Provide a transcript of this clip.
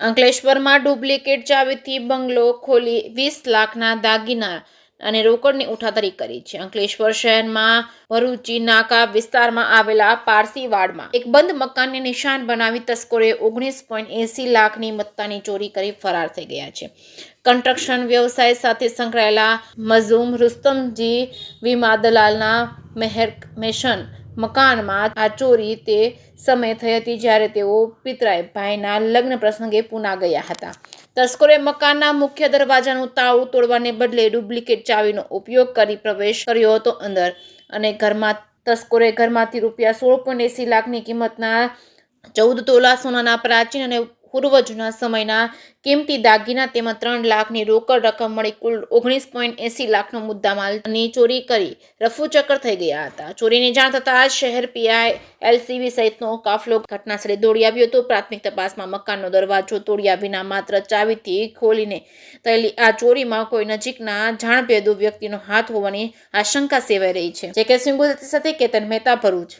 અંકલેશ્વરમાં ડુપ્લિકેટ ચાવીથી બંગલો ખોલી 20 લાખના દાગીના અને રોકડની ઉઠાંતરી કરી છે. અંકલેશ્વર શહેરમાં ભરૂચી નાકા વિસ્તારમાં આવેલા પારસીવાડમાં એક બંધ મકાનને નિશાન બનાવી તસ્કરોએ 19.80 લાખની મત્તાની ચોરી કરી ફરાર થઈ ગયા છે. કન્સ્ટ્રક્શન વ્યવસાય સાથે સંકળાયેલા મઝૂમ રુસ્તમજી વીમા દલાલના મેશન મકાનમાં આ ચોરી તે સમયે થઈ હતી જ્યારે તેઓ પિતરાઈ ભાઈના લગ્ન પ્રસંગે પૂના ગયા હતા. તસ્કરોએ મકાનના મુખ્ય દરવાજાનું તાળું તોડવાને બદલે ડુપ્લિકેટ ચાવીનો ઉપયોગ કરી પ્રવેશ કર્યો હતો અંદર અને તસ્કરોએ ઘરમાંથી રૂપિયા 16.80 લાખની કિંમતના 14 તોલા સોનાના પ્રાચીન અને પૂર્વ જૂના સમયના કિંમતી દાગીના તેમજ 3 લાખની રોકડ રકમ મળી કુલ 19.80 લાખનો મુદ્દામાલની ચોરી કરી રફુચક્કર થઈ ગયા હતા. ચોરીની જાણ થતાં શહેર પીઆઈ એલસીબી સહિતનો કાફલો ઘટનાસ્થળે દોડી આવ્યો હતો. પ્રાથમિક તપાસમાં મકાનનો દરવાજો તોડ્યા વિના માત્ર ચાવીથી ખોલીને થયેલી આ ચોરીમાં કોઈ નજીકના જાણભેદુ વ્યક્તિનો હાથ હોવાની આશંકા સેવાઈ રહી છે. જે કે સિંગુ સાથે કેતન મહેતા, ભરૂચ.